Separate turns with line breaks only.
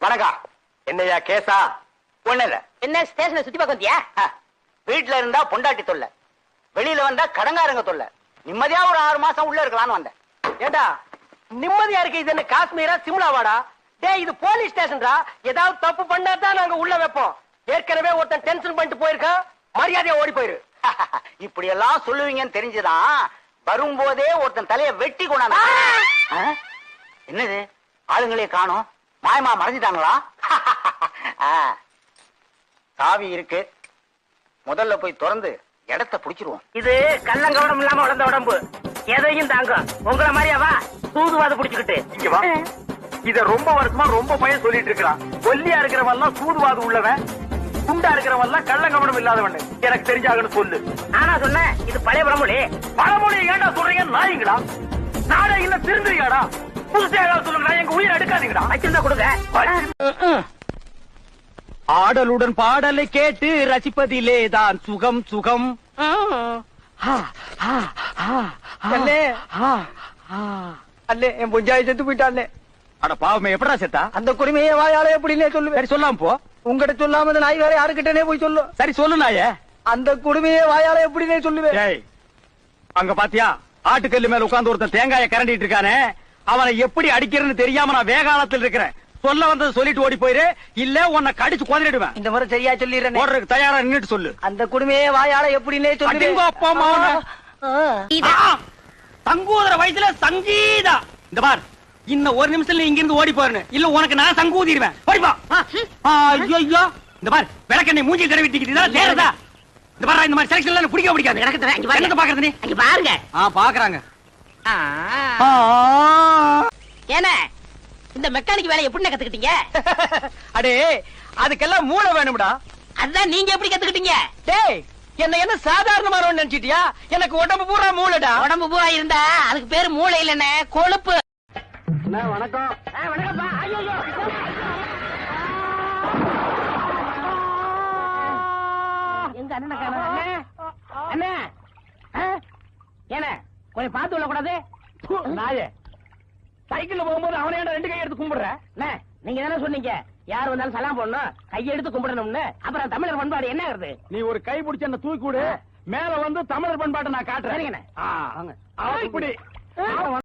வணக்கம். என்னையா கேசா? ஒண்ணு இல்ல.
என்ன ஸ்டேஷனை சுத்தி பார்க்க வந்தியா?
வீட்டுல இருந்தா பொண்டாட்டி தொல்லை, வெளியில வந்தா கடங்காரங்க தொல்லை. நிம்மதியா ஒரு 6 மாசம் உள்ள இருக்கலாம்னு வந்தேன்.
ஏண்டா நிம்மதியா இருக்கு? இது என்ன காஷ்மீரா சிம்லாவாடா? டேய் இது போலீஸ் ஸ்டேஷன்டா. ஏதாவது தப்பு பண்ணா தான் நாங்க உள்ள வைப்போம். ஏற்கனவே ஒருத்தன் டென்ஷன் பண்ணிட்டு போயிருக்கான். மரியாதையா ஓடி போயிரு.
இப்படி எல்லாம் சொல்லுவீங்கன்னு தெரிஞ்சுதான் வரும்போதே ஒருத்தன் தலைய வெட்டி கொண்டாங்க. என்னது ஆளுங்களே காணோம், மாயமா மறைஞ்சிட்டாங்களா? சாவி இருக்கு, முதல்ல போய் திறந்து இடத்த புடிச்சிருவோம்.
இது கள்ளங்கவடம் இல்லாம வளர்ந்த உடம்பு, எதையும் தாங்க. உங்கள மாதிரியாவா சூதுவாத புடிச்சுக்கிட்டு
இங்க வா. இத ரொம்ப வருஷமா ரொம்ப பையன் சொல்லிட்டு இருக்கிறான். ஒல்லியா இருக்கிறவன் சூதுவாது உள்ளவன், குண்டா இருக்கிறவன் கள்ளங்கவனம் இல்லாதவன். எனக்கு தெரிஞ்சாகன்னு சொல்லு.
நானா சொன்னேன்? இது பழைய பழமொழி.
பழமொழி ஏண்டா சொல்றீங்க நாயீங்களா? நாடே இல்ல திருந்துறியாடா? புதுசா ஏதாவது சொல்லுங்க, எங்க உயிரை எடுக்காதீங்கடா.
வச்சிருந்தா கொடுங்க.
ஆடலுடன் பாடலை கேட்டு ரசிப்பதிலே தான் சுகம் சுகம்.
அல்லே என் பொஞ்சாய் செத்து போயிட்டாலே.
அட பாவமே, எப்படா செத்தா?
அந்த குடிமையை வாயால எப்படின்னே சொல்லுவேன்.
சரி சொல்லாம போ.
உங்ககிட்ட சொல்லாம அந்த நாய் வேற யாருக்கிட்டனே போய் சொல்லு.
சரி சொல்லு நாயே.
அந்த குடுமையை வாயால எப்படின்னே சொல்லுவேன்.
ஏய், அங்க பாத்தியா ஆட்டுக்கல்லு மேல உட்கார்ந்து ஒருத்தன் தேங்காய கரண்டிட்டு இருக்கானே, அவனை எப்படி அடிக்கிறேன்னு தெரியாம நான் வேகாலத்தில் இருக்கிறேன். சொல்ல வந்தது சொல்லிட்டு ஓடி போயிரு, இல்ல உன்னை கடிச்சு கொதிடுவேன்.
இந்த முறை சரியா சொல்லிடுறேன்.
ஓடுறதுக்கு தயாரா நின்னுட்டு சொல்லு.
அந்த குடுமையை வாயால எப்படின்னே
அடிங்கோ அப்பா அம்மா. சங்கூதர வயசுல சங்கீதா. இந்த பார், இன்னும் ஒரு நிமிஷத்துல இங்க இருந்து ஓடி போறேன், இல்ல உனக்கு நான் சங்கூதிடுவேன். ஓடிப்பா. ஐயோ இந்த பார், விளக்கெண்ணை மூஞ்சி தடவிட்டிக்கிட்டு தேரதா. இந்த பாரு, இந்த மாதிரி செலக்ஷன் எல்லாம் பிடிக்க பிடிக்காது. எனக்கு பாக்குறது நீ
பாருங்க.
பாக்குறாங்க.
ஏன இந்த மெக்கானிக் வேலை எப்படி கத்துக்கிட்டீங்க?
அடே அதுக்கெல்லாம் மூளை வேணும்டா.
அதான் நீங்க எப்படி கத்துக்கிட்டீங்க?
டேய், என்ன சாதாரணமானவன் நினைச்சிட்டியா? எனக்கு உடம்பு பூரா மூளைடா.
உடம்பு பூரா இருந்தா அதுக்கு பேரு மூளை இல்லன்னு கொழுப்பு.
வணக்கம்.
வணக்கம்ப்பா. ஐயோ எங்க அண்ணனை காணோம். அண்ணே ஏன கொஞ்சம் பார்த்து விட கூடாது.
நாயே, சைக்கிள்ல போகும்போது அவனே 2 கை எடுத்து கும்பிடுற.
நீங்க தானே சொன்னீங்க யார் வந்தாலும் சலாம் போடணும், கையெடுத்து கும்பிடணும்னு. அப்புறம் தமிழர் பண்பாடு என்ன ஆகுது?
நீ ஒரு கை பிடிச்ச என்ன தூக்கி கூடு, மேல வந்து தமிழர் பண்பாட்டை நான் காட்டுறேன்.
சரிங்கண்ணே.
இப்படி